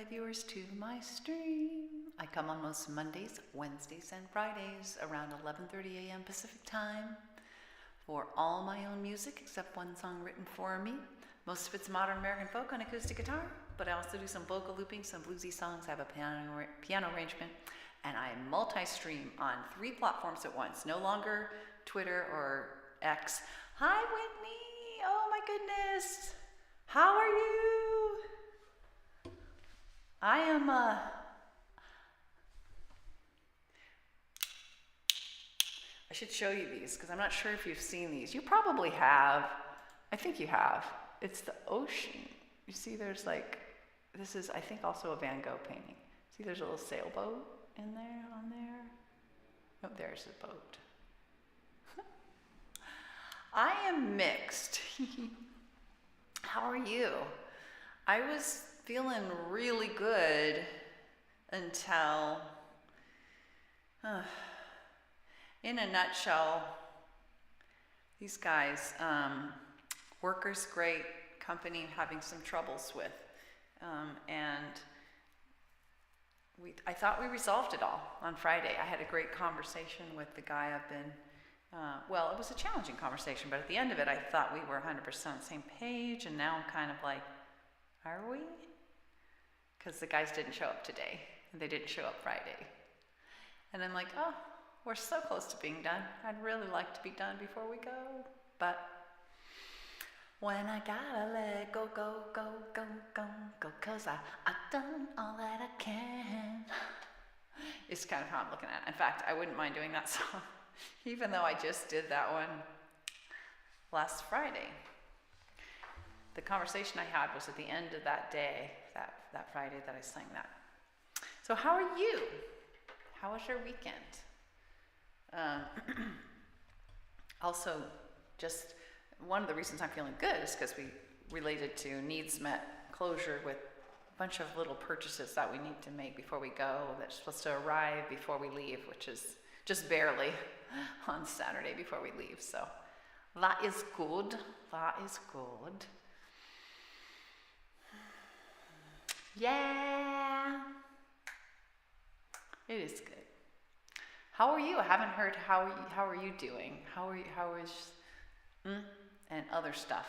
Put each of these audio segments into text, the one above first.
my viewers to my stream. I come on most Mondays, Wednesdays, and Fridays around 11:30 a.m. Pacific time for all my own music except one song written for me. Most of it's modern American folk on acoustic guitar, but I also do some vocal looping, some bluesy songs. I have a piano arrangement, and I multi-stream on 3 platforms at once. No longer Twitter or X. Hi, Whitney. Oh my goodness. How are you? I am, I should show you these because I'm not sure if you've seen these. You probably have. I think you have. It's the ocean. You see there's like, this is I think also a Van Gogh painting. See there's a little sailboat in there, on there. Oh, there's the boat. I am mixed. How are you? I was feeling really good until, in a nutshell, these guys, workers great, company having some troubles with, and I thought we resolved it all on Friday. I had a great conversation with the guy I've been, well, it was a challenging conversation, but at the end of it, I thought we were 100% on the same page, and now I'm kind of like, are we? Because the guys didn't show up today, and they didn't show up Friday. And I'm like, oh, we're so close to being done. I'd really like to be done before we go, but when I gotta let go, go, go, go, go, go, 'cause I've done all that I can. It's kind of how I'm looking at it. In fact, I wouldn't mind doing that song, even though I just did that one last Friday. The conversation I had was at the end of that day, that Friday that I sang that. So how are you? How was your weekend? Also, just one of the reasons I'm feeling good is because we related to needs met closure with a bunch of little purchases that we need to make before we go that's supposed to arrive before we leave, which is just barely on Saturday before we leave. So that is good. That is good. Yeah. It is good. How are you? I haven't heard how are you doing? How is and other stuff.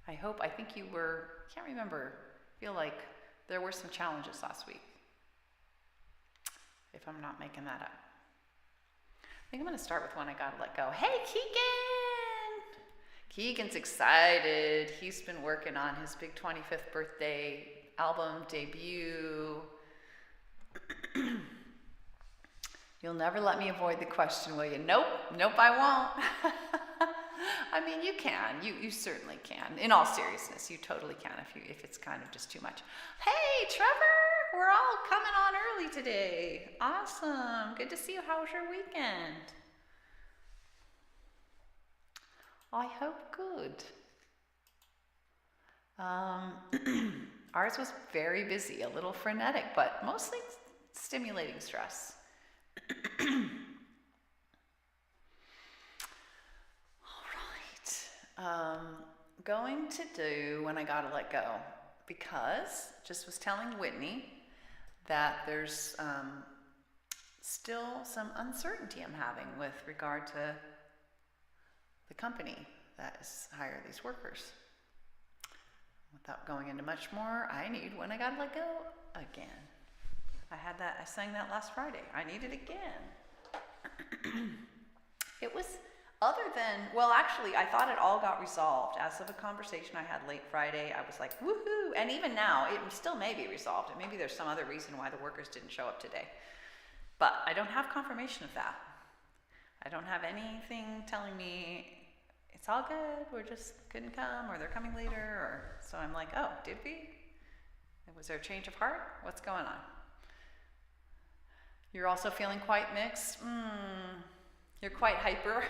I think you were, can't remember, feel like there were some challenges last week, if I'm not making that up. I think I'm gonna start with one I gotta let go. Hey, Keegan! Keegan's excited. He's been working on his big 25th birthday album debut. You'll never let me avoid the question, will you? Nope, I won't. I mean, you can. You certainly can. In all seriousness, you totally can if it's kind of just too much. Hey, Trevor! We're all coming on early today. Awesome. Good to see you. How was your weekend? I hope good. Ours was very busy, a little frenetic, but mostly stimulating stress. Going to do When I Gotta Let Go, because just was telling Whitney that there's still some uncertainty I'm having with regard to the company that has hired these workers. Without going into much more, I need When I Gotta Let Go again. I sang that last Friday. I need it again. It was, other than, well, actually, I thought it all got resolved. As of a conversation I had late Friday, I was like, woohoo! And even now, it still may be resolved. And maybe there's some other reason why the workers didn't show up today. But I don't have confirmation of that. I don't have anything telling me it's all good, we're just couldn't come, or they're coming later, or so I'm like, oh, did we? Was there a change of heart? What's going on? You're also feeling quite mixed? You're quite hyper.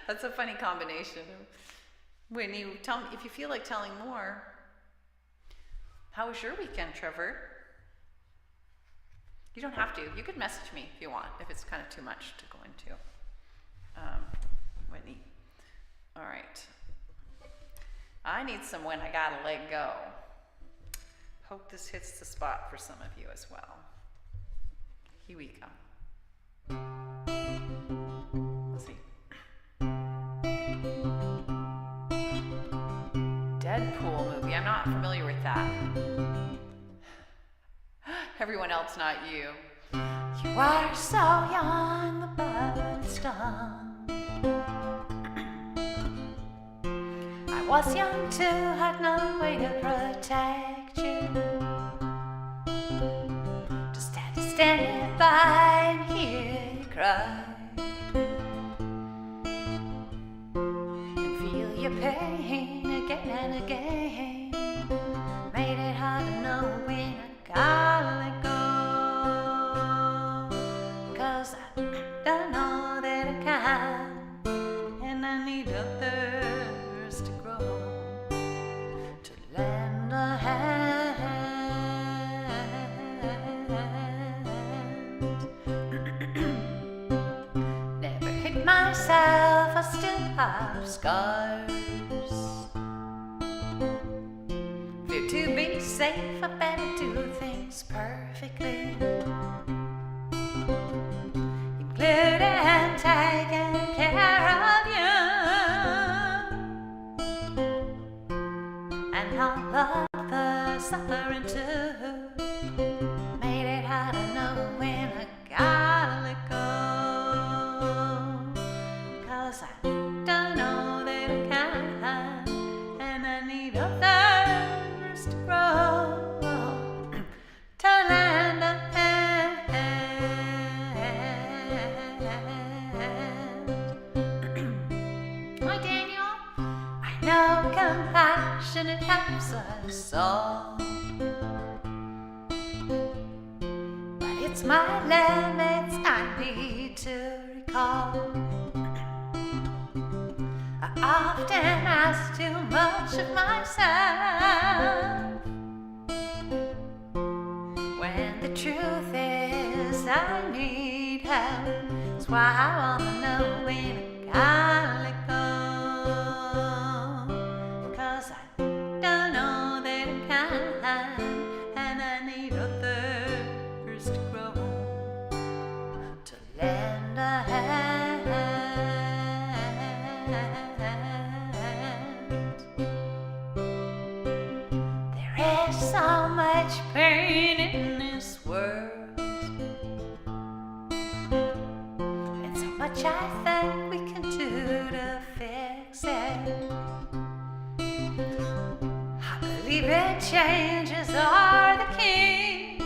That's a funny combination. When you tell me, if you feel like telling more, how was your weekend, Trevor? You don't have to. You could message me if you want, if it's kind of too much to go into. Whitney. All right. need some When I Gotta Let Go. Hope this hits the spot for some of you as well. Here we go. Let's see. Deadpool movie. I'm not familiar with that. Everyone else, not you. You are so young, the bird is done. I was young too, had no way to protect you. Just had to stand by and hear you cry. And feel your pain again and again. Made it hard to know when I gotta let go. 'Cause I don't know that I can, and I need others to grow, to lend a hand. Never hit myself, I still have scars. Fear to be safe, I better do things perfectly. Including taking care of you. And all of the suffering too. Made it hard to know when I gotta let go. 'Cause I don't know that I can, and I need others to grow, to lend a hand. Hi Daniel, I know compassion, it helps us all, but it's my limits I need to recall. I often ask too much of myself, when the truth is I need help. That's why I wanna know when I gotta let go. 'Cause I don't know that I can, and I need others to grow, to lend a hand. There is so much pain in this world, and so much I think we can do to fix it. I believe that changes are the key,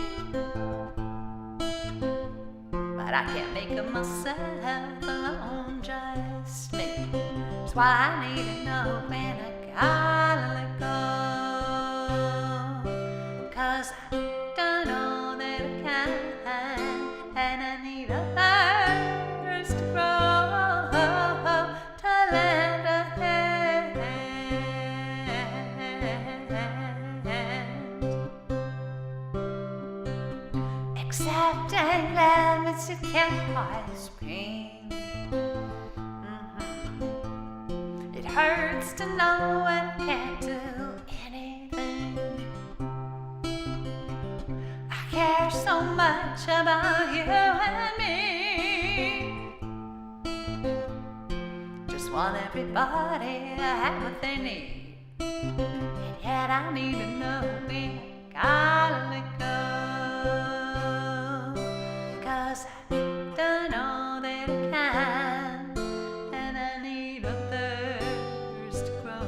but I can't make it myself alone, just me. That's why I need to know when I gotta let go. 'Cause I don't know that I can, and I need others to grow, to lend a hand. Accepting limits, it can cause pain. It hurts to know I can't do anything. I care so much about you and me. Just want everybody to have what they need, and yet I need to know when I gotta let go. 'Cause I don't know that I can, and I need others to grow,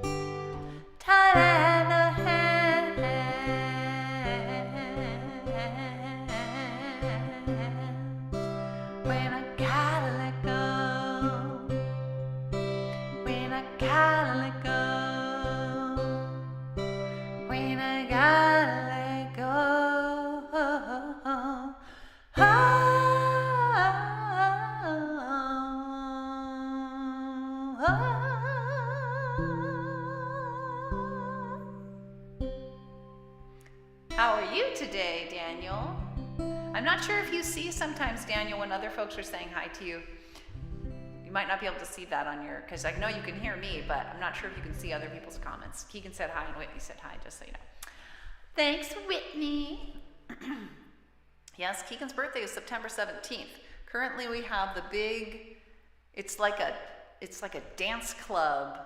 to lend a hand. When I gotta let go, when I gotta let go, when I gotta let go. How are you today, Daniel? I'm not sure if you see sometimes, Daniel, when other folks are saying hi to you, You might not be able to see that on your, because I know you can hear me, but I'm not sure if you can see other people's comments. Keegan said hi and Whitney said hi, just so you know. Thanks, Whitney. Yes, Keegan's birthday is September 17th. Currently we have the big, it's like a dance club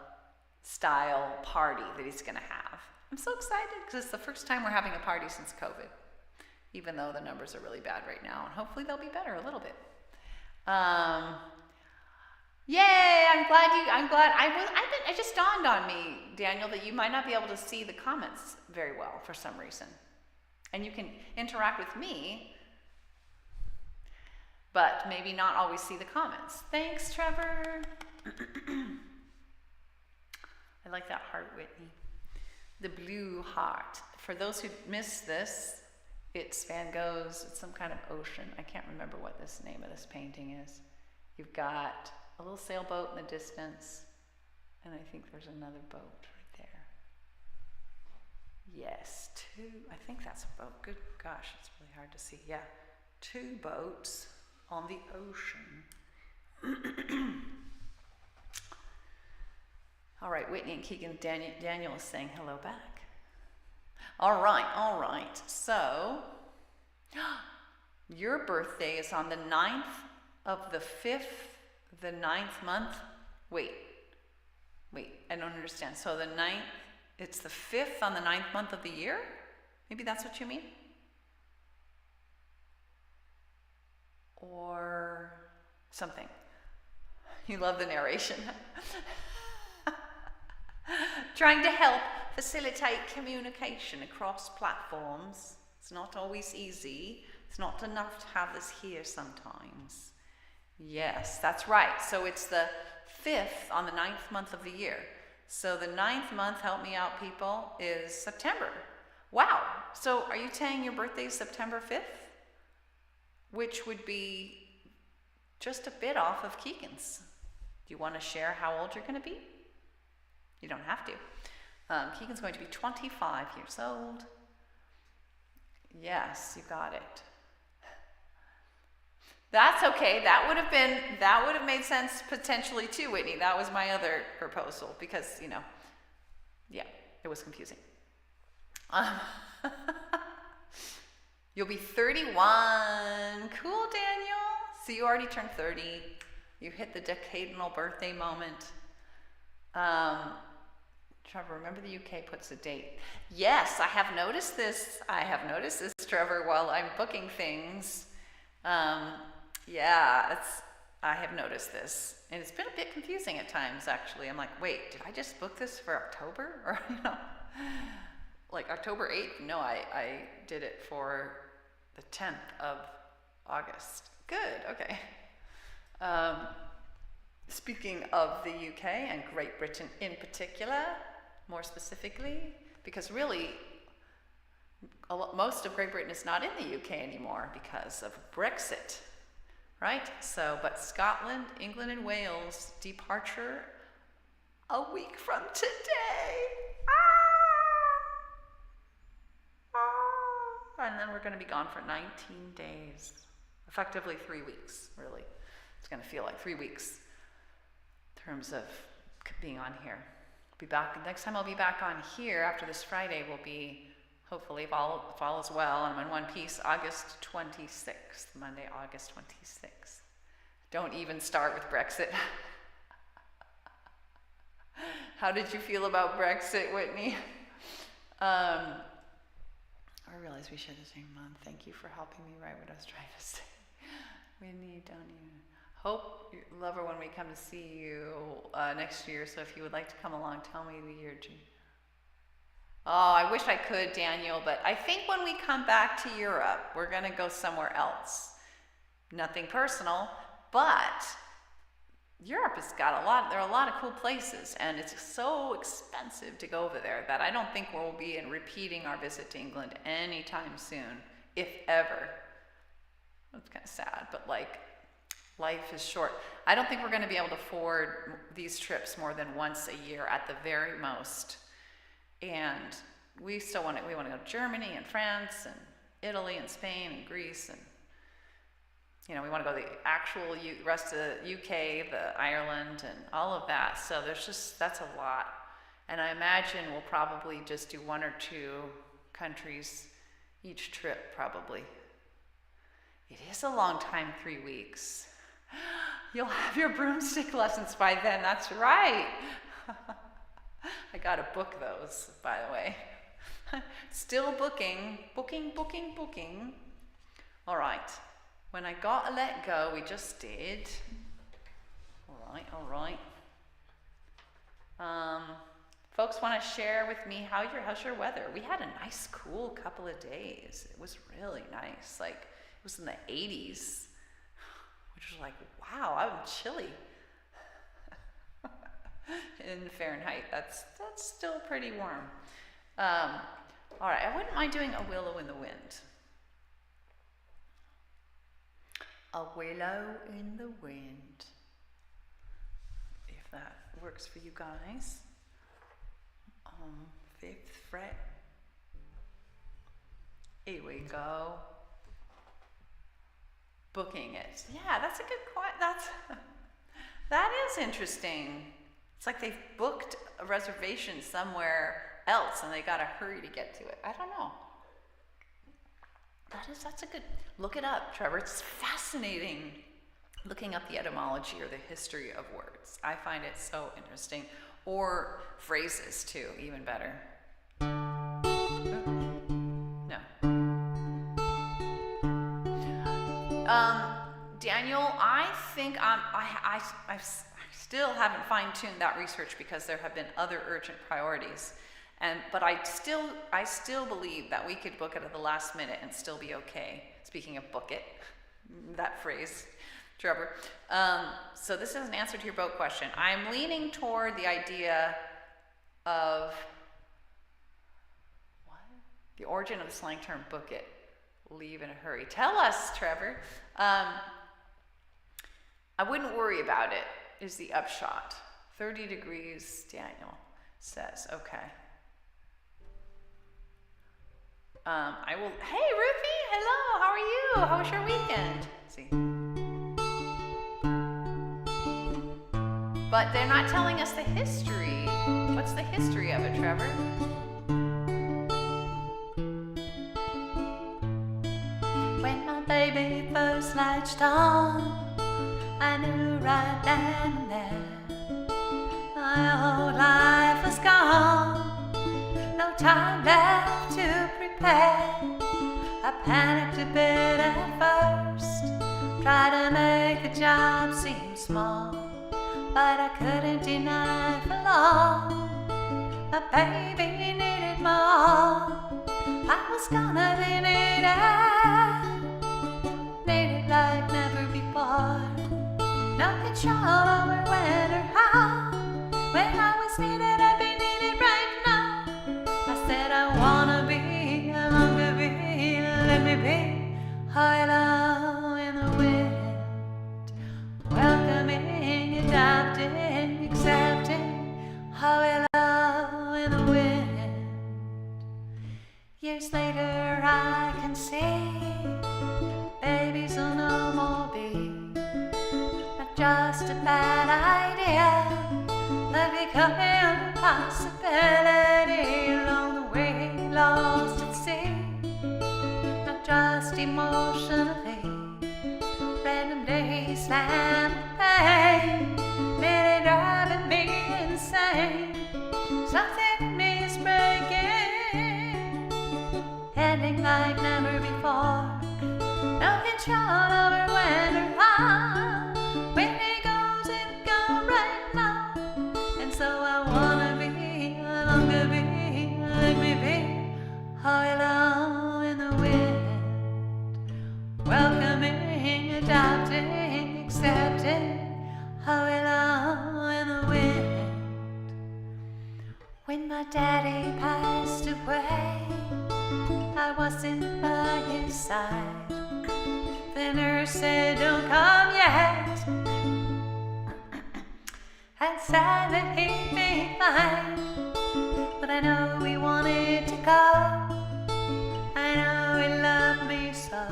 style party that he's gonna have. I'm so excited because it's the first time we're having a party since COVID, even though the numbers are really bad right now, and hopefully they'll be better a little bit. Yay! It just dawned on me, Daniel, that you might not be able to see the comments very well for some reason, and you can interact with me, but maybe not always see the comments. Thanks, Trevor. I like that heart, Whitney. The blue heart. For those who missed this, it's Van Gogh's, it's some kind of ocean. I can't remember what this name of this painting is. You've got a little sailboat in the distance, and I think there's another boat right there. Yes, I think that's a boat. Good gosh, it's really hard to see. Yeah, 2 boats on the ocean. All right, Whitney and Keegan, Daniel is saying hello back. All right. So, your birthday is on the 9th of the 9th month. Wait, I don't understand. So the 9th, it's the 5th on the 9th month of the year? Maybe that's what you mean? Or something. You love the narration. Trying to help facilitate communication across platforms. It's not always easy. It's not enough to have this here sometimes. Yes, that's right. So it's the 5th on the 9th month of the year. So the 9th month, help me out people, is September. Wow. So are you saying your birthday is September 5th? Which would be just a bit off of Keegan's. Do you want to share how old you're going to be? You don't have to. Keegan's going to be 25 years old. Yes, you got it. That's okay. That would have made sense potentially too, Whitney. That was my other proposal because, yeah, it was confusing. You'll be 31. Cool, Daniel. So you already turned 30. You hit the decadal birthday moment. Trevor, remember the UK puts a date. Yes, I have noticed this. Trevor, while I'm booking things. Yeah, I have noticed this. And it's been a bit confusing at times, actually. I'm like, wait, did I just book this for October? Or, like October 8th? No, I did it for the 10th of August. Good, okay. Speaking of the UK and Great Britain in particular, more specifically, because really most of Great Britain is not in the UK anymore because of Brexit, right? So, but Scotland, England, and Wales departure a week from today. And then we're going to be gone for 19 days, effectively 3 weeks, really. It's going to feel like 3 weeks in terms of being on here. Be back next time. I'll be back on here after this Friday will be, hopefully, if all is well, and I'm in one piece, August 26th, Monday, August 26th. Don't even start with Brexit. How did you feel about Brexit, Whitney? I realize we share the same month. Thank you for helping me write what I was trying to say. Whitney, don't even. Hope, lover, when we come to see you next year. So if you would like to come along, tell me the year. Oh, I wish I could, Daniel, but I think when we come back to Europe, we're going to go somewhere else. Nothing personal, but Europe has got there are a lot of cool places, and it's so expensive to go over there that I don't think we'll be repeating our visit to England anytime soon, if ever. It's kind of sad, but like, life is short. I don't think we're going to be able to afford these trips more than once a year at the very most. And we want to go to Germany and France and Italy and Spain and Greece and you know, we want to go to the actual rest of the UK, the Ireland, and all of that. So that's a lot. And I imagine we'll probably just do 1 or 2 countries each trip, probably. It is a long time, 3 weeks. You'll have your broomstick lessons by then, that's right. I gotta book those, by the way. Still booking. All right. When I gotta let go, we just did. All right. Folks want to share with me how's your weather? We had a nice, cool couple of days. It was really nice. Like, it was in the 80s, which was like, wow, I'm chilly. In Fahrenheit, that's still pretty warm. All right, I wouldn't mind doing A Willow in the Wind. A willow in the wind. If that works for you guys. 5th fret. Here we go. Booking it. Yeah, that's a good that is interesting. It's like they've booked a reservation somewhere else and they gotta hurry to get to it. I don't know. That's a good, look it up, Trevor. It's fascinating looking up the etymology or the history of words. I find it so interesting. Or phrases too, even better. No. Daniel, I think I still haven't fine-tuned that research because there have been other urgent priorities. But I still believe that we could book it at the last minute and still be okay. Speaking of book it, that phrase, Trevor. So this is an answer to your boat question. I'm leaning toward the idea of what? The origin of the slang term book it, leave in a hurry. Tell us, Trevor. I wouldn't worry about it, is the upshot. 30 degrees, Daniel says. Okay. I will. Hey, Ruthie. Hello. How are you? How was your weekend? Let's see. But they're not telling us the history. What's the history of it, Trevor? When my baby first latched on, I knew right then and there my whole life was gone. No time left to prepare. I panicked a bit at first, tried to make the job seem small, but I couldn't deny for long. My baby needed more. I was gonna be needed like never before. No control over when or how. When I was needed, I'd be needed right now. I said I wanna be, I long to be, let me be. Hello in the wind, welcoming, adopting, accepting. Hello in the wind. Years later I can see babies will no more be not just a bad idea, but becoming a possibility. Along the way, lost at sea, not just emotionally. Random days slammed with pain, nearly driving me insane. Something in me is breaking, ending like never before. No control over when or how. When it goes, it goes right now. And so I wanna be, I long to be, let me be. Hello in the wind, welcoming, adopting, accepting. Hello in the wind. When my daddy passed away, I wasn't by his side. The nurse said, don't come yet, and said that he'd be fine. But I know he wanted to go, I know he loved me so,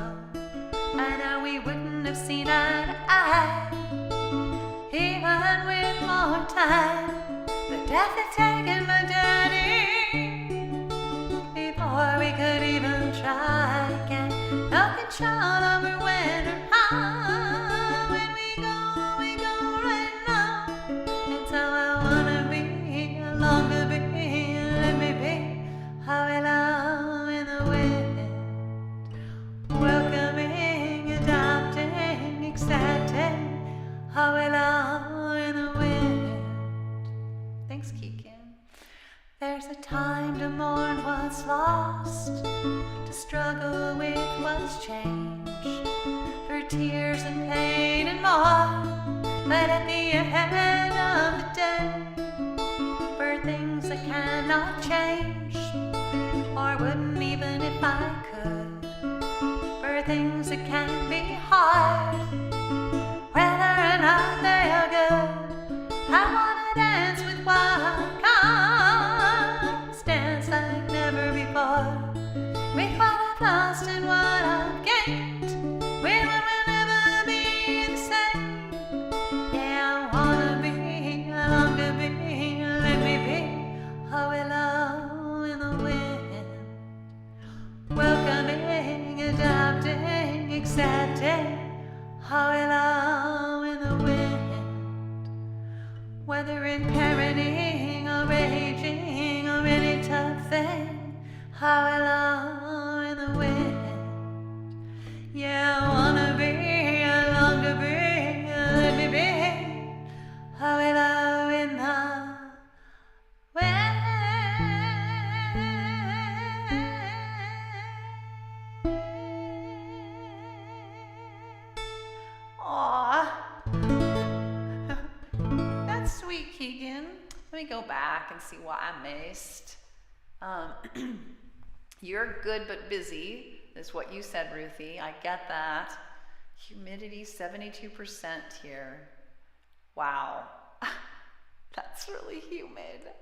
I know he wouldn't have seen eye to eye. Even with more time, the death had taken my daddy before we could even try again. No control over when or how. When we go right now. And so I wanna be, I long to be, let me be, how we love in the wind. Welcoming, adopting, accepting, how we love in the wind. Thanks, Keegan. There's a time to mourn what's lost, to struggle with what's changed, for tears and pain and more. But at the end of the day, for things I cannot change, or wouldn't even if I could, for things that can be hard, whether or not they are good. I wanna dance with what comes, dance like never before, with what I've lost and what I've gained, with what will never be the same. Yeah, I wanna be, I long to be, let me be, how we love in the wind. Welcoming, adopting, accepting, how we love in the wind. Whether in parenting or raging or any tough thing, how we love in the wind. Yeah, I wanna be, I long to be, let me be, how we love in the wind. Aw, that's sweet, Keegan. Let me go back and see what I missed. You're good but busy, is what you said, Ruthie. I get that. Humidity 72% here. Wow. That's really humid.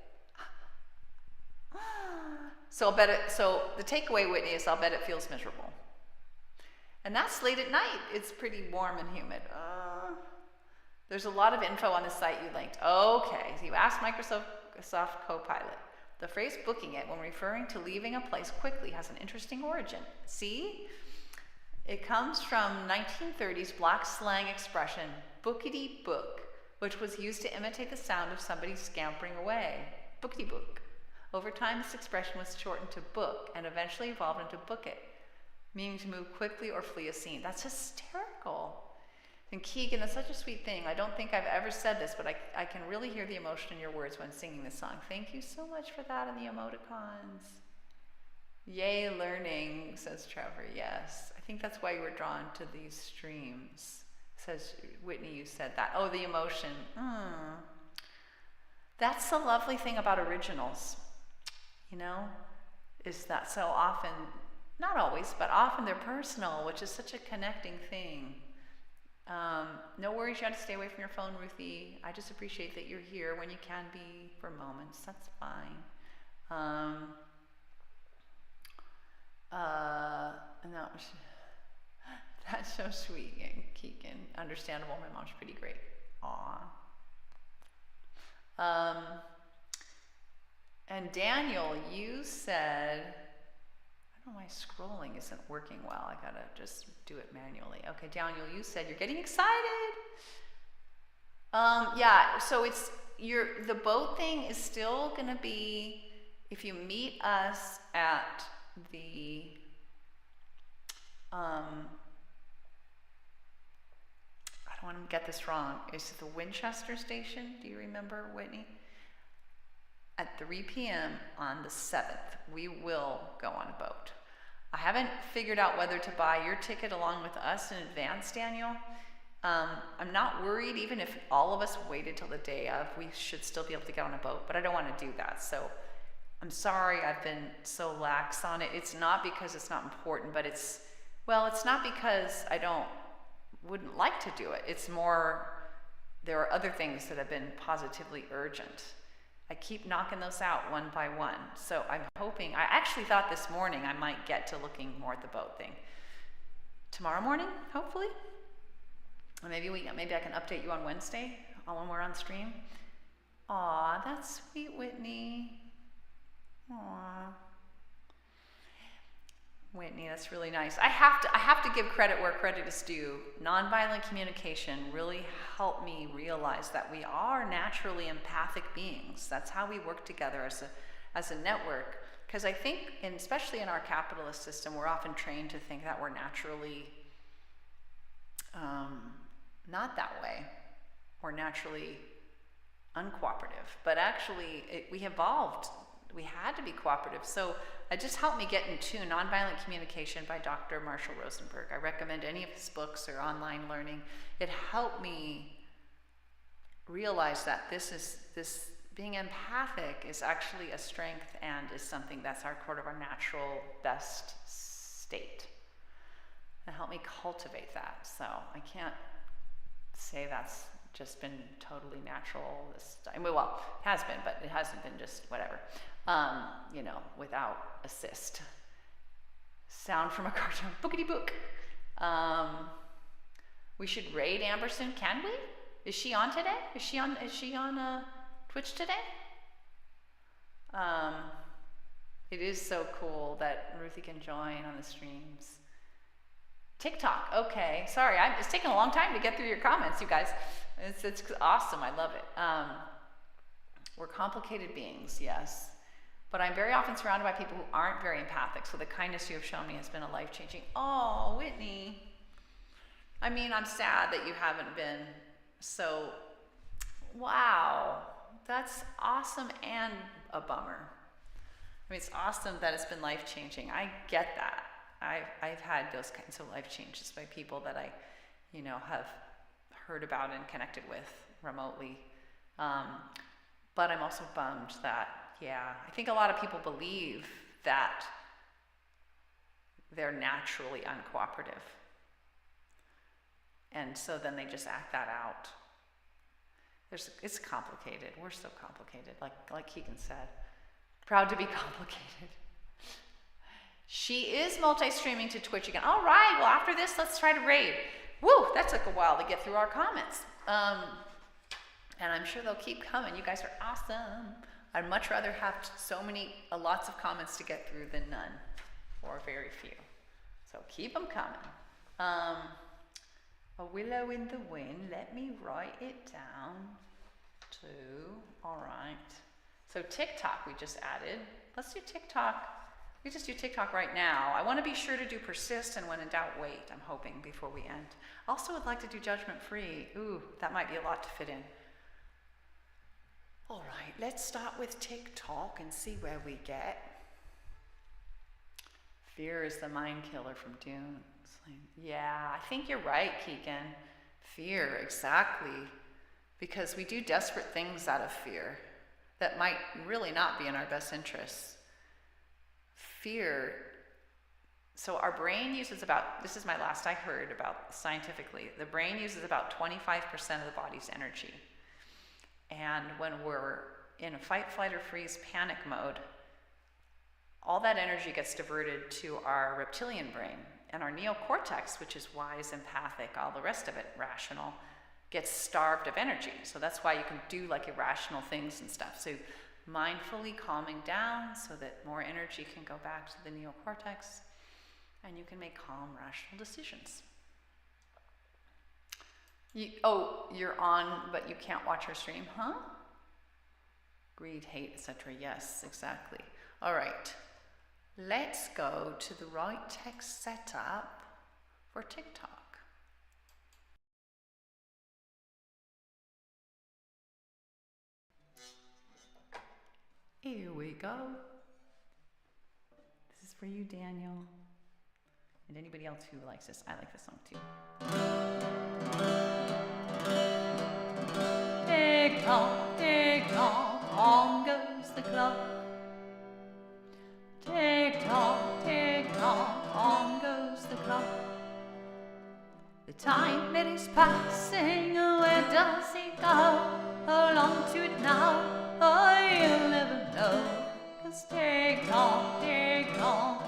So the takeaway, Whitney, is I'll bet it feels miserable. And that's late at night. It's pretty warm and humid. There's a lot of info on the site you linked. Okay, so you asked Microsoft Copilot. The phrase booking it when referring to leaving a place quickly has an interesting origin. See? It comes from 1930s black slang expression, bookity book, which was used to imitate the sound of somebody scampering away. Bookity book. Over time, this expression was shortened to book and eventually evolved into book it, meaning to move quickly or flee a scene. That's hysterical. And Keegan, that's such a sweet thing. I don't think I've ever said this, but I can really hear the emotion in your words when singing this song. Thank you so much for that and the emoticons. Yay, learning, says Trevor. Yes. I think that's why you were drawn to these streams. Says Whitney, you said that. Oh, the emotion. That's the lovely thing about originals, you know, is that so often, not always, but often they're personal, which is such a connecting thing. No worries, you have to stay away from your phone, Ruthie. I just appreciate that you're here when you can be for moments. That's fine. And that's so sweet, Keegan. Understandable. My mom's pretty great. Aw. And Daniel, you said, I don't know why scrolling isn't working well. I gotta just do it manually. Okay, Daniel, you said you're getting excited. Yeah, so the boat thing is still gonna be, if you meet us at the, I don't want to get this wrong. Is it the Winchester station? Do you remember, Whitney? At 3 p.m. on the 7th, we will go on a boat. I haven't figured out whether to buy your ticket along with us in advance, Daniel. I'm not worried, even if all of us waited till the day of, we should still be able to get on a boat, but I don't want to do that. So I'm sorry I've been so lax on it. It's not because it's not important, but it's not because I wouldn't like to do it. It's more, there are other things that have been positively urgent. I keep knocking those out one by one. So I'm hoping, I actually thought this morning I might get to looking more at the boat thing. Tomorrow morning, hopefully. maybe I can update you on Wednesday when we're on stream. Aw, that's sweet, Whitney. Aw. Whitney, that's really nice. I have to give credit where credit is due. Nonviolent communication really helped me realize that we are naturally empathic beings. That's how we work together as a network. Because I think, and especially in our capitalist system, we're often trained to think that we're naturally not that way. We're naturally uncooperative. But actually, we evolved. We had to be cooperative. So it just helped me get in tune. Nonviolent Communication by Dr. Marshall Rosenberg. I recommend any of his books or online learning. It helped me realize that this being empathic is actually a strength and is something that's our natural best state. It helped me cultivate that. So I can't say that's just been totally natural. Well, it has been, but it hasn't been just whatever, without assist. Sound from a cartoon, bookity book. We should raid Amber soon, can we? Is she on today? Is she on Twitch today? It is so cool that Ruthie can join on the streams. TikTok, okay. Sorry, it's taking a long time to get through your comments, you guys. It's awesome, I love it. We're complicated beings, yes. But I'm very often surrounded by people who aren't very empathic, so the kindness you have shown me has been a life-changing. Oh, Whitney. I mean, I'm sad that you haven't been so, wow. That's awesome and a bummer. I mean, it's awesome that it's been life-changing. I get that. I've had those kinds of life changes by people that I, have heard about and connected with remotely. But I'm also bummed that, I think a lot of people believe that they're naturally uncooperative. And so then they just act that out. It's complicated. We're so complicated, like Keegan said. Proud to be complicated. She is multi-streaming to Twitch again. All right, well, after this, let's try to raid. Woo, that took a while to get through our comments. And I'm sure they'll keep coming. You guys are awesome. I'd much rather have lots of comments to get through than none, or very few. So keep them coming. A willow in the wind, let me write it down too. All right. So TikTok we just added. Let's do TikTok. We just do TikTok right now. I want to be sure to do persist and when in doubt, wait, I'm hoping, before we end. Also would like to do judgment free. Ooh, that might be a lot to fit in. All right, let's start with TikTok and see where we get. Fear is the mind killer from Dune. Yeah, I think you're right, Keegan. Fear, exactly. Because we do desperate things out of fear that might really not be in our best interests. Fear, so our brain uses this is my last I heard about scientifically, the brain uses about 25% of the body's energy. And when we're in a fight, flight, or freeze panic mode, all that energy gets diverted to our reptilian brain. And our neocortex, which is wise, empathic, all the rest of it, rational, gets starved of energy. So that's why you can do irrational things and stuff. So mindfully calming down so that more energy can go back to the neocortex and you can make calm, rational decisions. You're on, but you can't watch her stream, huh? Greed, hate, etc. Yes, exactly. All right. Let's go to the right text setup for TikTok. Here we go. This is for you, Daniel. And anybody else who likes this. I like this song too. Tick tock, on goes the clock. Tick tock, on goes the clock. The time it is passing, where does it go? Hold on to it now. Oh, you'll never know. 'Cause tick tock,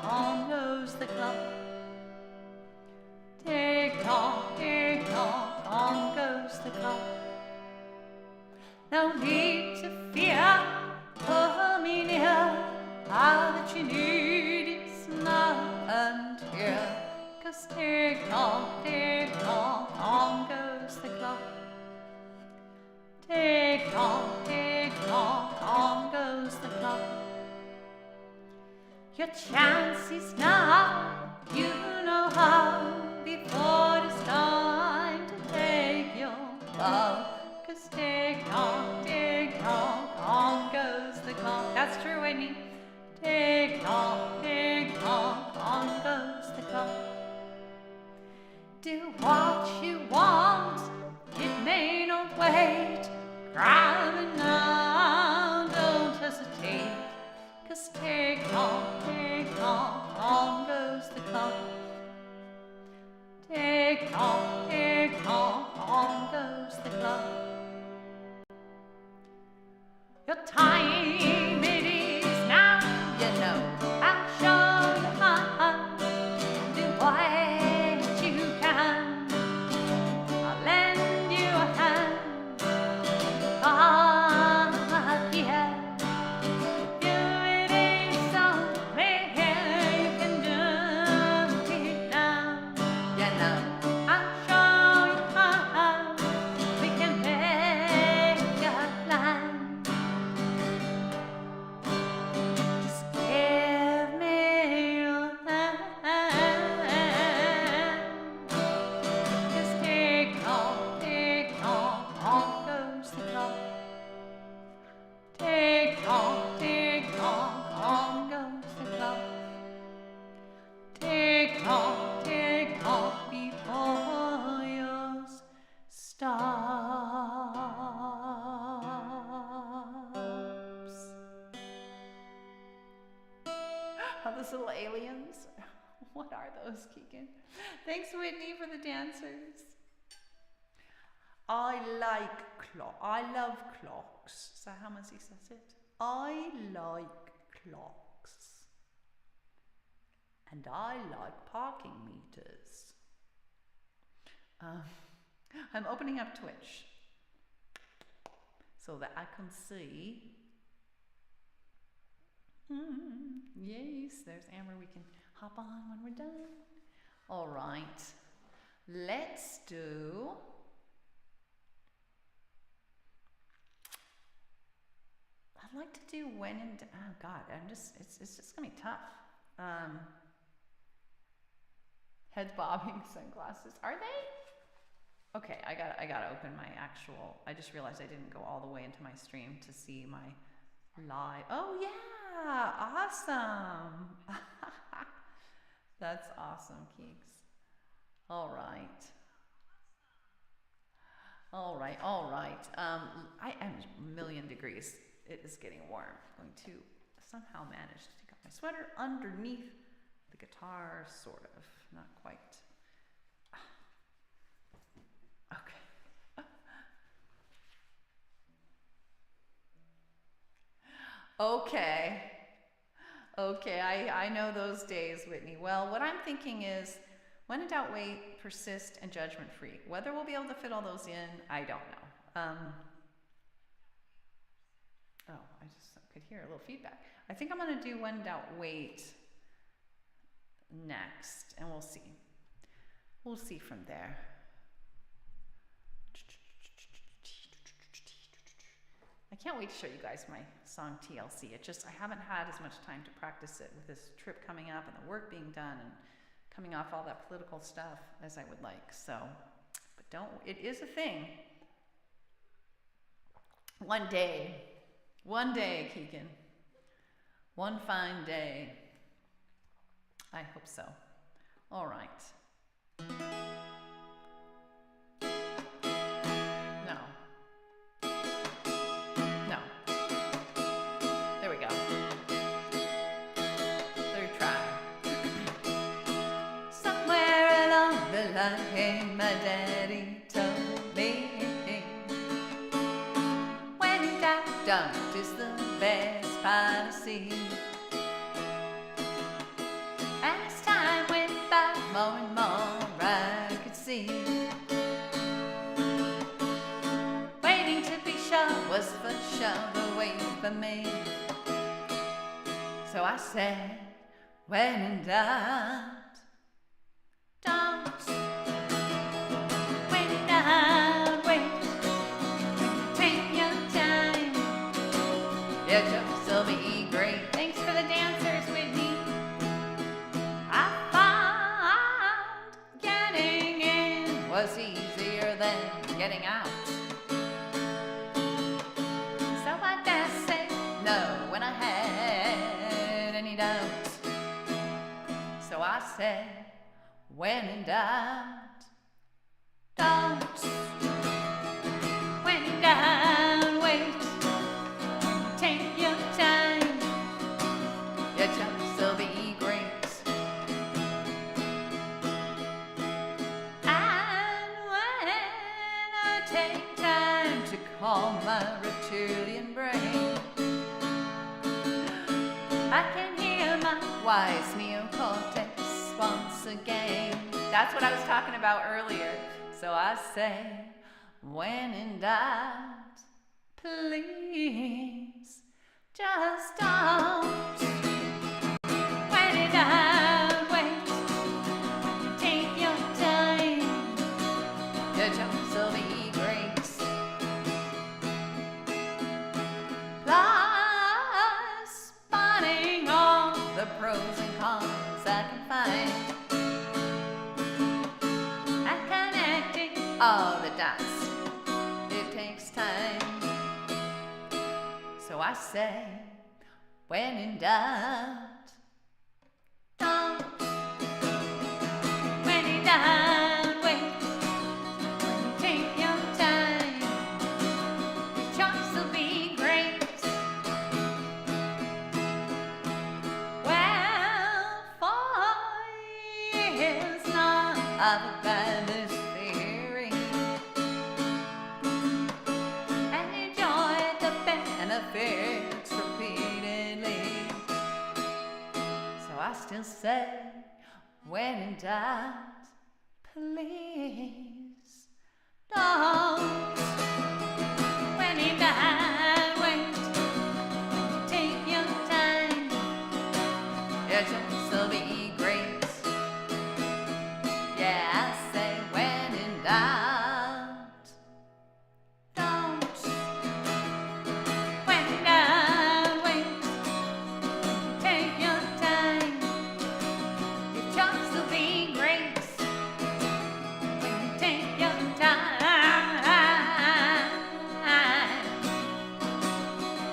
on goes the clock. Tick tock, the clock. No need to fear, pull me near. All that you need is now and here. 'Cause tick-tock, on goes the clock. Tick-tock, on goes the clock. Your chance is now, you know how, before it's time to take your bow. 'Cause tick-tock, on goes the clock. That's true, Whitney. Tick-tock, on goes the clock. Do what you want, it may not wait. Grab it now, don't hesitate. 'Cause tick-tock, on goes the clock. Tick-tock, on goes the clock. Your time it is now, you know. I'll show you how. Do what you can. I'll lend you a hand. Up here. Do it is somewhere you can do it now. You know, I'll show you how. We can make a plan. Just give me your hand. 'Cause tick-tock, on goes the clock. Tick-tock, on goes the clock. Tick-tock, before yours stops. Are those little aliens? What are those, Keegan? Thanks, Whitney, for the dancers. I love clocks. Is that how Muzzy says it? I like clocks. And I like parking meters. I'm opening up Twitch so that I can see. Yes, there's Amber. We can hop on when we're done. All right. Let's do. I'd like to do when and oh God, it's just gonna be tough. Heads bobbing, sunglasses. Are they? Okay, I gotta open my actual. I just realized I didn't go all the way into my stream to see my live. Oh yeah, awesome. That's awesome, Keeks. All right. I am a million degrees. It is getting warm. I'm going to somehow manage to take off my sweater underneath the guitar, sort of. Not quite. Okay. Okay, I know those days, Whitney. Well, what I'm thinking is, when in doubt, wait, persist, and judgment-free. Whether we'll be able to fit all those in, I don't know. I just could hear a little feedback. I think I'm going to do when in doubt, wait next, and we'll see. We'll see from there. I can't wait to show you guys my song TLC. I haven't had as much time to practice it with this trip coming up and the work being done and coming off all that political stuff as I would like. So, but it is a thing. One day, Keegan. One fine day. I hope so. All right. Hey, my daddy told me, when in doubt, don't is the best policy. And as time went by, more and more I I said, when in doubt, don't. When in doubt, wait. Take your time. Your jokes will be great. Thanks for the dancers, Whitney. I found getting in was easier than getting out. So I best say no when I had any doubt. So I said, when in doubt, don't. When in doubt, wait. Take your time. Your jokes will be great. And when I take time to calm my reptilian brain, I can hear my wise neocortex once again. That's what I was talking about earlier. So I say, when in doubt, please just don't. When in doubt, wait. Take your time. Your jokes will be great. Plus, spotting all the pros and cons I can find, and connecting all the dots. It takes time. So I say, when in doubt, don't. When in doubt, wait. Take your time. Your choice will be great. Well, for years now I've had this theory and enjoyed the benefits repeatedly. So I still say, when in doubt, please don't. When in doubt, wait. Take your time. Your jokes will be great. Yeah, I say, when in doubt, don't. When in doubt, wait. Take your time. Your jokes will be great. When you take your time,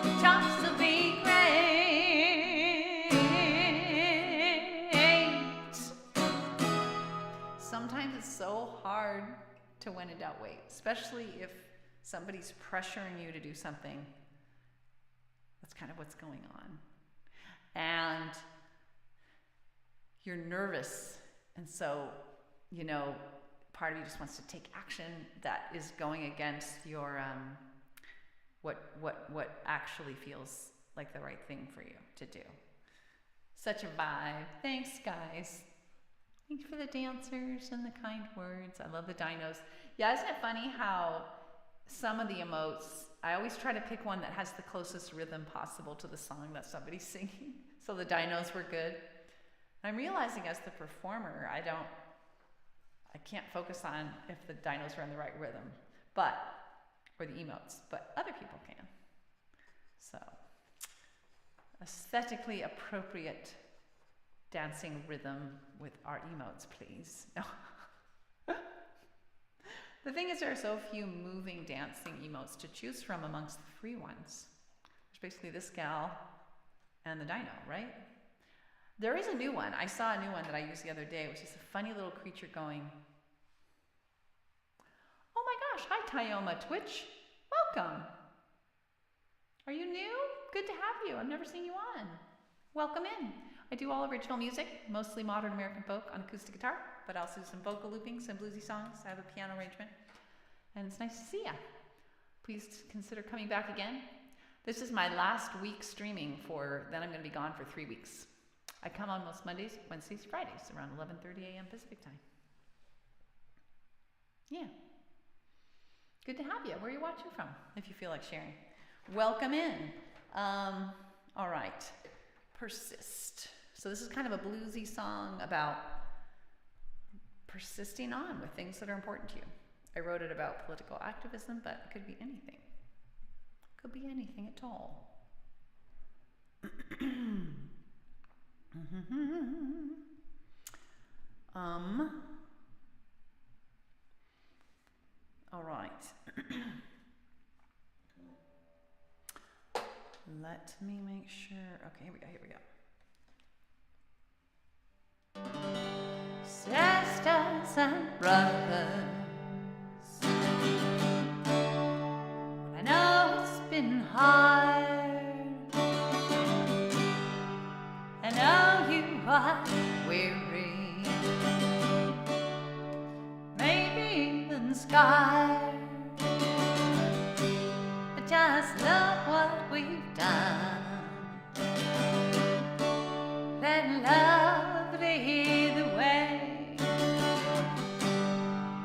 your jokes will be great. Sometimes it's so hard to when in doubt, wait, especially if somebody's pressuring you to do something. That's kind of what's going on. And you're nervous. And so, part of you just wants to take action that is going against your, what actually feels like the right thing for you to do. Such a vibe. Thanks, guys. Thanks for the dancers and the kind words. I love the dinos. Yeah, isn't it funny how some of the emotes, I always try to pick one that has the closest rhythm possible to the song that somebody's singing. So the dinos were good. I'm realizing as the performer, I can't focus on if the dinos are in the right rhythm, or the emotes, but other people can. So, aesthetically appropriate dancing rhythm with our emotes, please. No. The thing is, there are so few moving dancing emotes to choose from amongst the free ones. There's basically this gal and the dino, right? There is a new one. I saw a new one that I used the other day, which is a funny little creature going, oh my gosh, hi Tyoma Twitch, welcome. Are you new? Good to have you. I've never seen you on. Welcome in. I do all original music, mostly modern American folk on acoustic guitar, but I also do some vocal looping, some bluesy songs. I have a piano arrangement, and it's nice to see ya. Please consider coming back again. This is my last week streaming then I'm going to be gone for 3 weeks. I come on most Mondays, Wednesdays, Fridays around 11:30 a.m. Pacific time. Yeah. Good to have you. Where are you watching from, if you feel like sharing? Welcome in. All right. persist. So this is kind of a bluesy song about persisting on with things that are important to you. I wrote it about political activism, but it could be anything. It could be anything at all. All right. Let me make sure. Okay, here we go. Sisters and brothers, I know it's been hard. I know you are weary, maybe even scarred. But just look what we've done. Let love lead the way.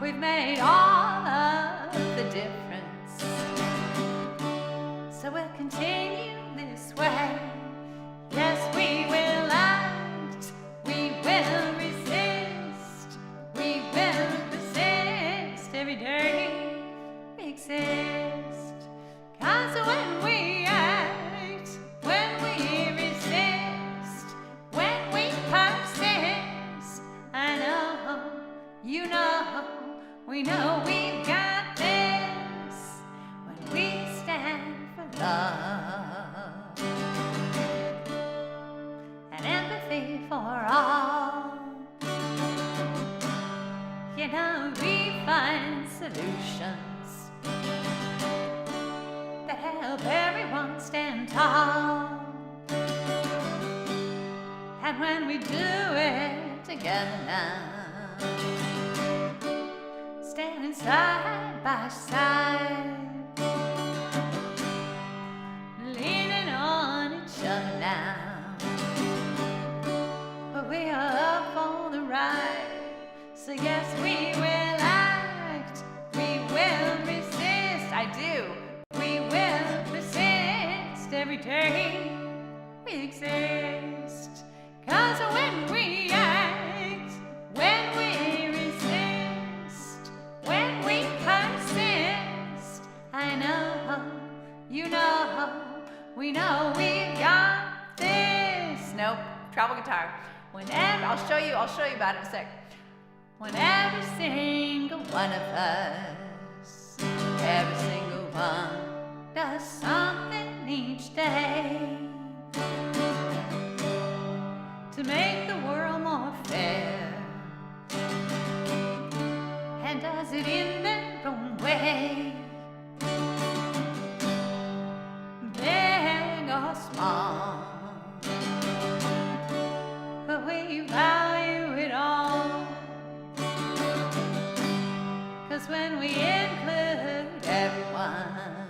We've made all of the difference, so we'll continue this way. Yes, we will act, we will resist, we will persist every day we exist. 'Cause when we act, when we resist, when we persist, I know, you know, we know we've got this. When we stand for love and empathy for all, you know, we find solutions that help everyone stand tall. And when we do it together now, standing side by side, leaning on each other now, but we are up for the ride. So yes, we will act, we will resist. I do. We will persist every day we exist. 'Cause when we act, when we resist, when we persist, I know, you know, we know we've got this. Nope, travel guitar. Whenever, I'll show you about it in a sec. When every single one of us, every single one, does something each day to make the world more fair, and does it in their own way, big or small, but we value it all. 'Cause when we include everyone,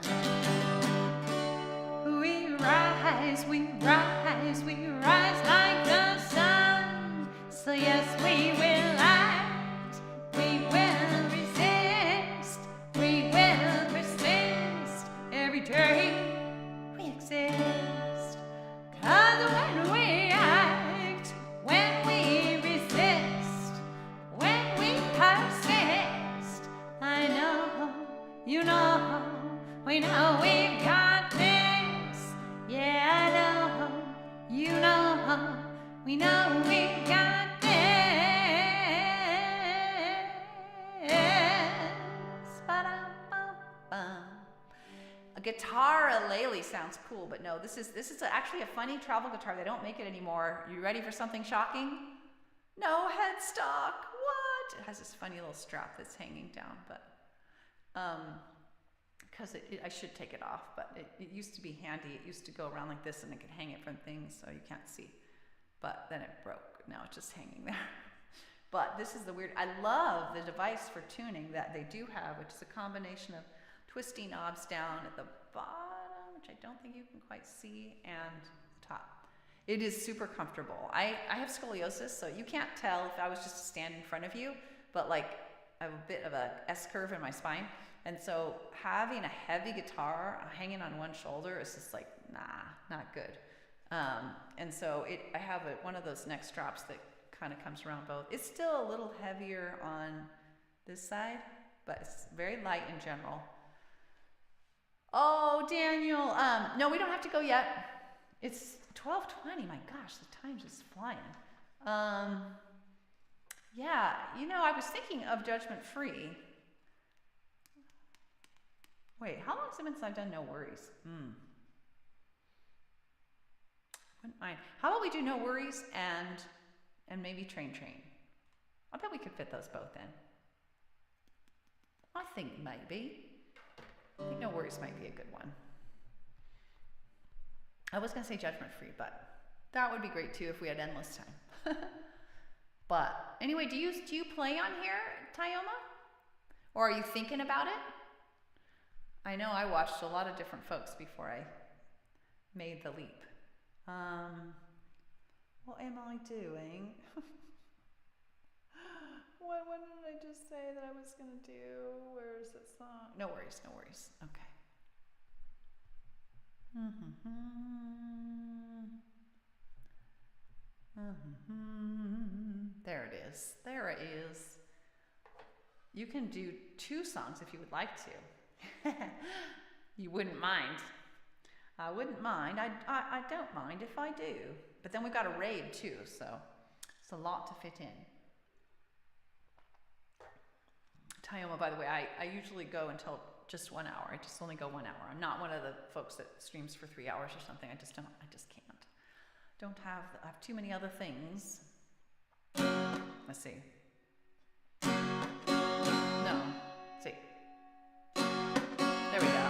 we rise, we rise, we rise like the sun. So yes, we will act, we will resist, we will persist every day we exist. 'Cause when we act, when we resist, when we persist, I know, you know, we know we've got this. Yeah, I know, you know, we know we've got this. Ba-dum-bum-bum. A guitar ukulele sounds cool, but no, this is actually a funny travel guitar. They don't make it anymore. You ready for something shocking? No headstock. What? It has this funny little strap that's hanging down, but because I should take it off, but it used to be handy. It used to go around like this, and I could hang it from things so you can't see. But then it broke. Now it's just hanging there. But this is the weird. I love the device for tuning that they do have, which is a combination of twisty knobs down at the bottom, which I don't think you can quite see, and top. It is super comfortable. I have scoliosis, so you can't tell if I was just to stand in front of you, but like I have a bit of a S-curve in my spine. And so having a heavy guitar hanging on one shoulder is just like, nah, not good. And so I have one of those neck straps that kind of comes around both. It's still a little heavier on this side, but it's very light in general. Oh, Daniel, no, we don't have to go yet. It's 12:20. My gosh, the time's just flying. Yeah, I was thinking of Judgment Free. Wait, how long has it been since I've done No Worries? Wouldn't mind. How about we do No Worries and maybe Train. I bet we could fit those both in. I think maybe. I think No Worries might be a good one. I was going to say Judgment Free, but that would be great too if we had endless time. But anyway, do you play on here, Tyoma? Or are you thinking about it? I know I watched a lot of different folks before I made the leap. What am I doing? What did I just say that I was going to do? Where is that song? No worries. Okay. There it is. There it is. You can do 2 songs if you would like to. You wouldn't mind. I wouldn't mind. I don't mind if I do. But then we've got a raid too, so it's a lot to fit in. Tyoma, by the way, I usually go until just 1 hour. I just only go 1 hour. I'm not one of the folks that streams for 3 hours or something. I just can't. I have too many other things. Let's see. No. Let's see. There we go.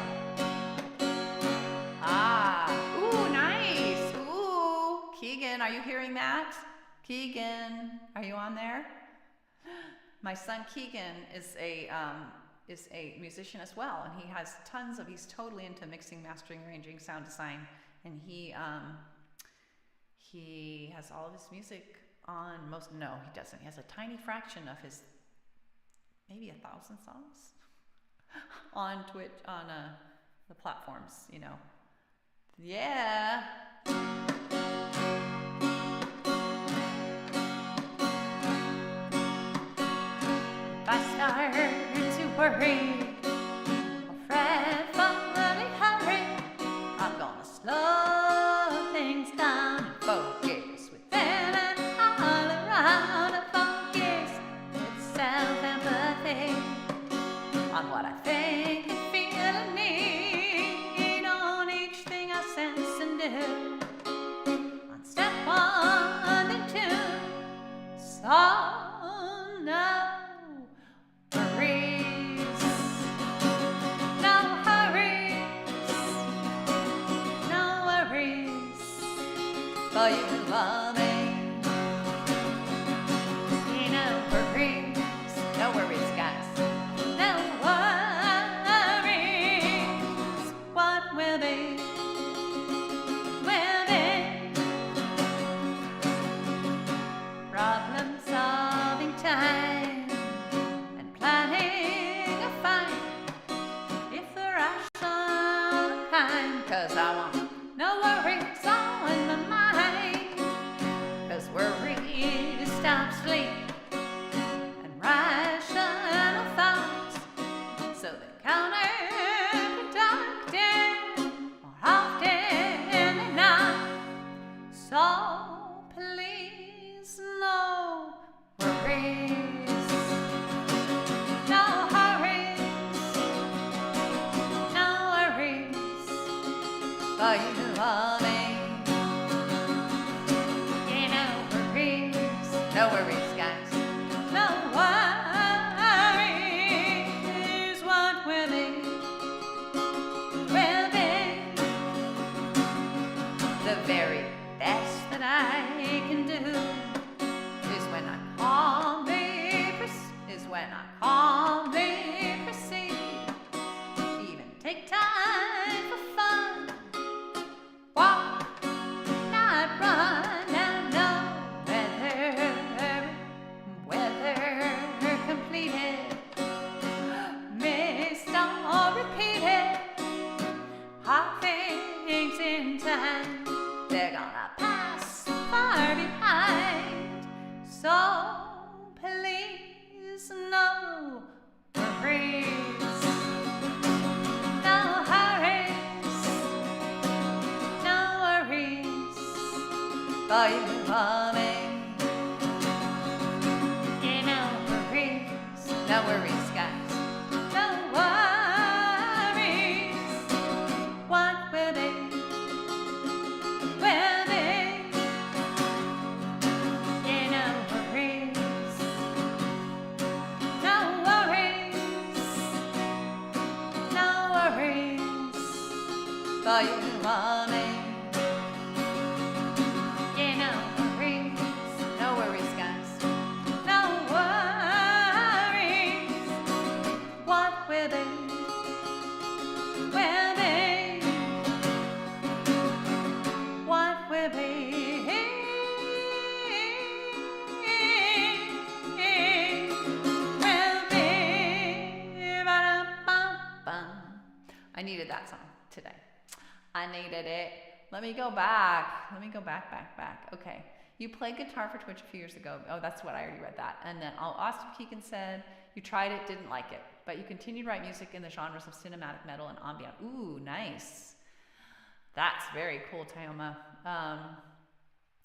Ooh, nice. Ooh, Keegan, are you hearing that? Keegan, are you on there? My son Keegan is a musician as well, and he's totally into mixing, mastering, arranging, sound design, and he has all of his music on he doesn't. He has a tiny fraction of his, maybe 1,000 songs on Twitch, on the platforms, Yeah. If I start to worry or fretfully hurry, I'm gonna slow things down and focus within and all around. And focus with self-empathy on what I think and feel and need, on each thing I sense and do. On step 1 and 2, so no worries, no hurries, no worries for you or me. No worries, no worries, guys. No worries, what will be, will be. Problem solving time and planning a fight, if the rational kind. 'Cause I want no worries on my mind, 'cause worries stop sleep and rational thoughts, so they're counterproductive more often than not. So please, no worries, no hurries, no worries for you or me. No worries, guys. No worries, what will be, will be. The very best that I can do is when I calmly proceed, even take time for fun, walk, not run, and know whether completed, missed or repeated, hard things in time, they're gonna for you, mommy. No worries, no worries, guys. No worries. What will be? Will be. No worries. No worries. No worries for you, mommy. No worries, guys. No worries. What will be? Will be. What will be? Will be. Ba-dum-bum-bum. I needed that song today. I needed it. Let me go back. Back. Okay. You played guitar for Twitch a few years ago. Oh, that's what I already read that. And then Austin Keegan said, you tried it, didn't like it, but you continued to write music in the genres of cinematic metal and ambient. Ooh, nice. That's very cool, Tyoma.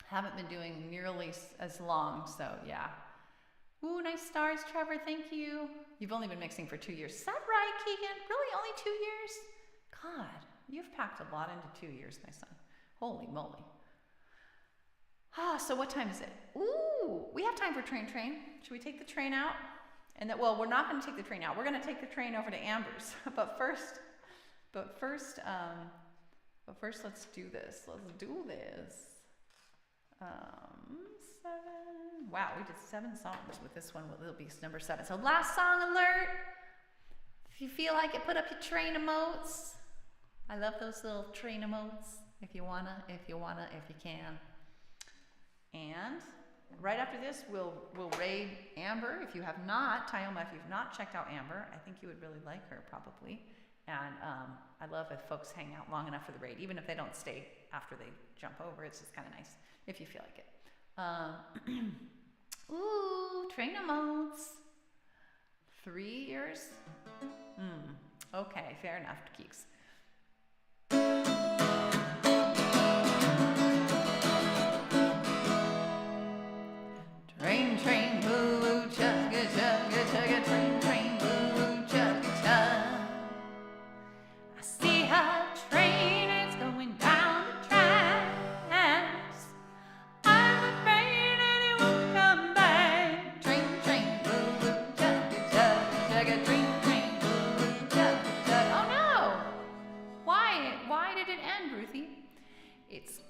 Haven't been doing nearly as long, so yeah. Ooh, nice stars, Trevor. Thank you. You've only been mixing for 2 years. Is that right, Keegan? Really, only 2 years? God, you've packed a lot into 2 years, my son. Holy moly. So what time is it? Ooh, we have time for train. Should we take the train out? And that, well, we're not going to take the train out. We're going to take the train over to Amber's. But first, let's do this. Seven. Wow, we did 7 songs with this one. It'll be number 7. So last song alert. If you feel like it, put up your train emotes. I love those little train emotes. If you can. And right after this, we'll raid Amber. If you have not, Tyoma, if you've not checked out Amber, I think you would really like her probably. And I love if folks hang out long enough for the raid, even if they don't stay after they jump over. It's just kind of nice if you feel like it. Ooh, train emotes. 3 years? Okay, fair enough, Keeks. Train, woo woo, chugga chugga chugga, train, woo woo, chugga chugga. I see a train, it's going down the tracks. I'm afraid that it won't come back. Train, woo woo, chugga chugga chugga, train, woo woo, chugga chugga. Oh no! Why did it end, Ruthie? It's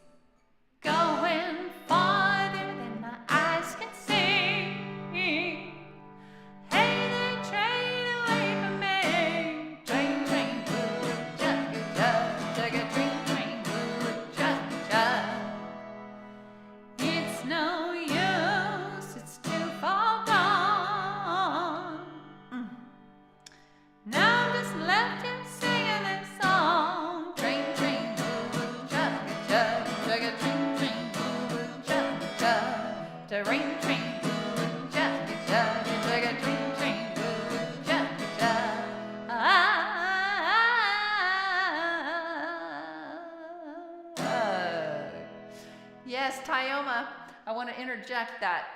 going farther than my eyes can see. Hey there, train away from me. Train, woo woo, chugga chugga, train, woo woo, chugga chugga. It's no use, it's too far gone. Now I'm just left here singing this song. Train, woo woo, chugga chugga, chugga, train, woo woo, chugga chugga. Train, woo woo, chugga chugga, chugga, train, woo woo, chugga chugga. Yes, Tyoma, I want to interject that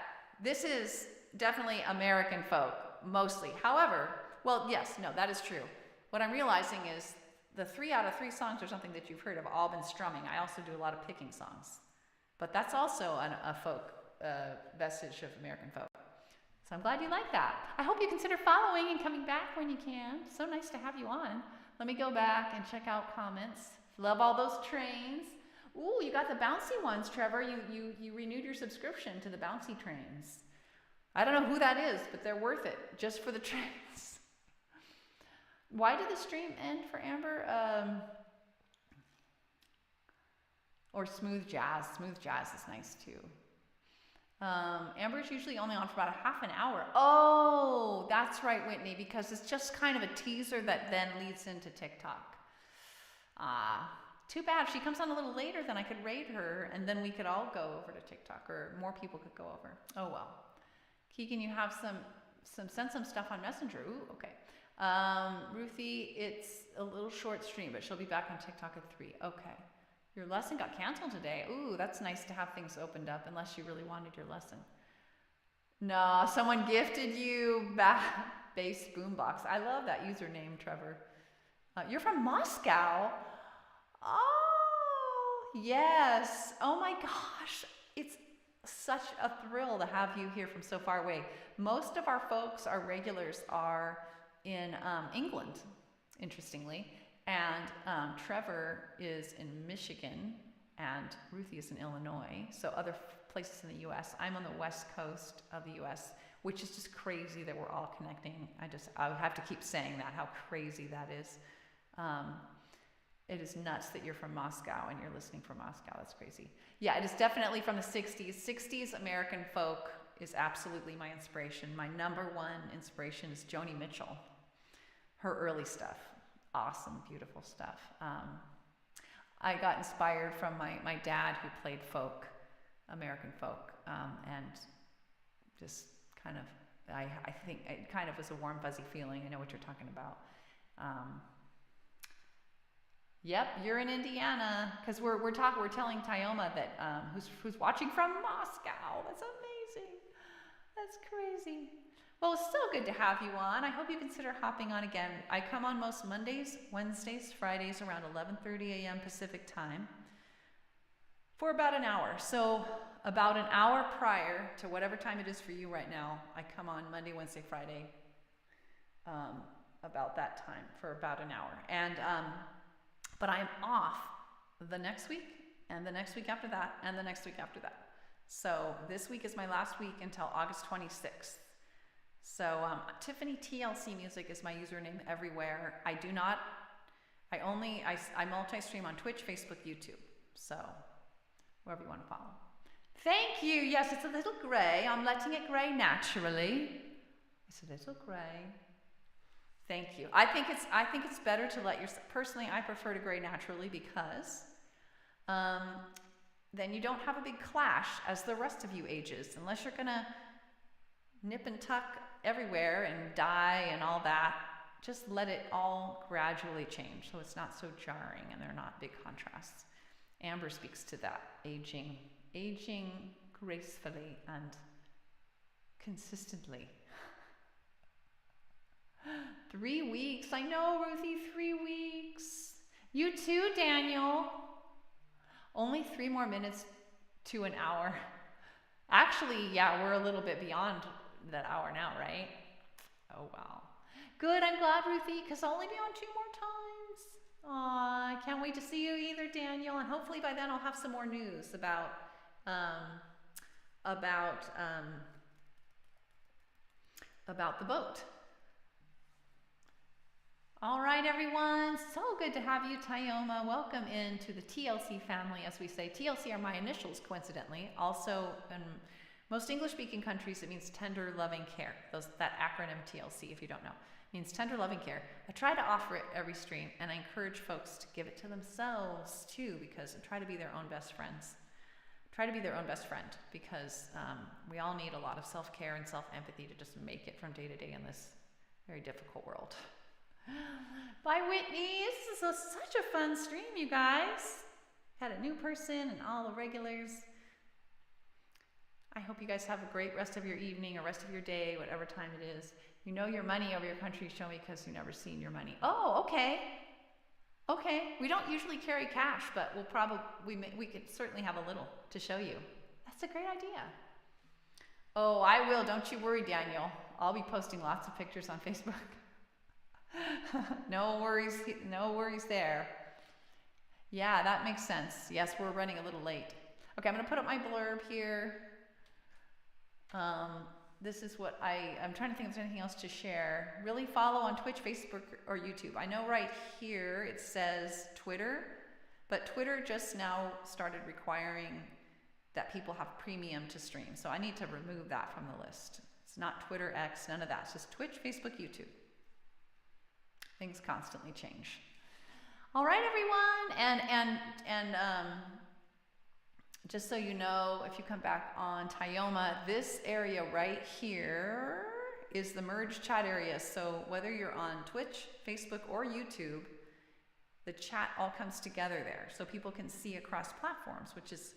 this is definitely American folk, mostly. However, well, yes, no, that is true. What I'm realizing is the 3 out of 3 songs or something that you've heard have all been strumming. I also do a lot of picking songs. But that's also a folk vestige of American folk. So I'm glad you like that. I hope you consider following and coming back when you can. So nice to have you on. Let me go back and check out comments. Love all those trains. Ooh, you got the bouncy ones, Trevor. You renewed your subscription to the bouncy trains. I don't know who that is, but they're worth it just for the trains. Why did the stream end for Amber? Or smooth jazz. Smooth jazz is nice too. Amber's usually only on for about a half an hour. Oh, that's right, Whitney, because it's just kind of a teaser that then leads into TikTok. Too bad. If she comes on a little later, then I could raid her, and then we could all go over to TikTok, or more people could go over. Oh well. Keegan, you have send some stuff on Messenger. Ooh, okay. Ruthie, it's a little short stream, but she'll be back on TikTok at 3. Okay. Your lesson got canceled today. Ooh, that's nice to have things opened up unless you really wanted your lesson. No, someone gifted you bass boombox. I love that username, Trevor. You're from Moscow. Oh, yes. Oh my gosh. It's such a thrill to have you here from so far away. Most of our folks, our regulars, are in England, interestingly. And Trevor is in Michigan, and Ruthie is in Illinois. So other places in the U.S. I'm on the west coast of the U.S., which is just crazy that we're all connecting. I would have to keep saying that, how crazy that is. It is nuts that you're from Moscow and you're listening from Moscow. That's crazy. Yeah, it is definitely from the 60s. 60s American folk is absolutely my inspiration. My number one inspiration is Joni Mitchell. Her early stuff. Awesome, beautiful stuff. I got inspired from my dad, who played folk, American folk, and just kind of, I think it kind of was a warm, fuzzy feeling. I know what you're talking about. Yep, you're in Indiana, because we're telling Tyoma that who's watching from Moscow. That's amazing. That's crazy. Well, it's still good to have you on. I hope you consider hopping on again. I come on most Mondays, Wednesdays, Fridays around 11:30 a.m. Pacific time for about an hour. So about an hour prior to whatever time it is for you right now, I come on Monday, Wednesday, Friday about that time for about an hour. And but I'm off the next week and the next week after that and the next week after that. So this week is my last week until August 26th. So Tiffany TLC Music is my username everywhere. I multi-stream on Twitch, Facebook, YouTube. So wherever you want to follow. Thank you. Yes, it's a little gray. I'm letting it gray naturally. It's a little gray. Thank you. I think it's better to let yourself, personally, I prefer to gray naturally because then you don't have a big clash as the rest of you ages, unless you're gonna nip and tuck everywhere and dye and all that. Just let it all gradually change so it's not so jarring and they're not big contrasts. Amber speaks to that, aging gracefully and consistently. 3 weeks. I know, Ruthie, 3 weeks. You too, Daniel. Only 3 more minutes to an hour. Actually, yeah, we're a little bit beyond that hour now, right? Oh, wow. Good, I'm glad, Ruthie, because I'll only be on 2 more times. Aw, I can't wait to see you either, Daniel, and hopefully by then I'll have some more news about the boat. All right, everyone. So good to have you, Tyoma. Welcome into the TLC family, as we say. TLC are my initials, coincidentally. Also, in most English-speaking countries, it means tender, loving care. That acronym TLC, if you don't know, means tender, loving care. I try to offer it every stream, and I encourage folks to give it to themselves, too, because try to be their own best friends. Try to be their own best friend, because we all need a lot of self-care and self-empathy to just make it from day to day in this very difficult world. Bye, Whitney. This is such a fun stream, you guys. Had a new person and all the regulars. I hope you guys have a great rest of your evening or rest of your day, whatever time it is. You know your money over your country, show me, because you've never seen your money. Oh, okay. Okay. We don't usually carry cash, but we could certainly have a little to show you. That's a great idea. Oh, I will. Don't you worry, Daniel. I'll be posting lots of pictures on Facebook. No worries there. Yeah, that makes sense. Yes, we're running a little late. Okay, I'm going to put up my blurb here. This is what I'm trying to think if there's anything else to share. Really follow on Twitch, Facebook, or YouTube. I know right here it says Twitter, but Twitter just now started requiring that people have premium to stream. So I need to remove that from the list. It's not Twitter, X, none of that. It's just Twitch, Facebook, YouTube. Things constantly change. All right, everyone, and just so you know, if you come back on Tyoma, this area right here is the merge chat area. So whether you're on Twitch, Facebook, or YouTube, the chat all comes together there, so people can see across platforms, which is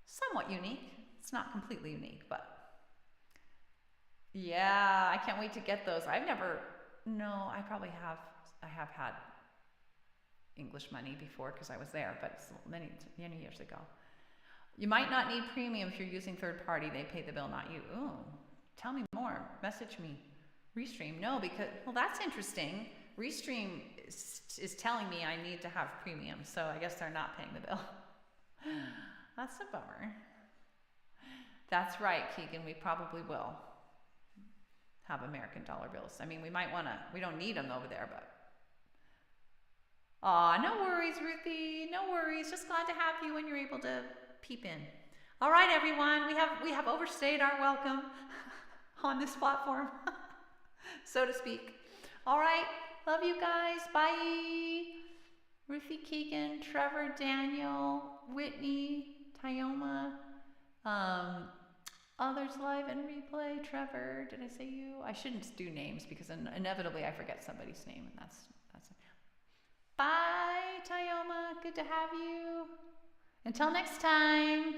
somewhat unique. It's not completely unique, but yeah, I can't wait to get those. I have had English money before because I was there, but it's many years ago. You might not need premium if you're using third party. They pay the bill, not you. Ooh, tell me more. Message me. Restream. No, because, well, that's interesting. Restream is telling me I need to have premium, so I guess they're not paying the bill. That's a bummer. That's right, Keegan. We probably will have American dollar bills. I mean, we don't need them over there, but. Aw, no worries, Ruthie. No worries. Just glad to have you when you're able to peep in. All right, everyone. We have overstayed our welcome on this platform, so to speak. All right. Love you guys. Bye. Ruthie, Keegan, Trevor, Daniel, Whitney, Tyoma, others live and replay. Trevor, did I say you? I shouldn't do names because inevitably I forget somebody's name, and that's it. Bye, Tyoma. Good to have you. Until next time.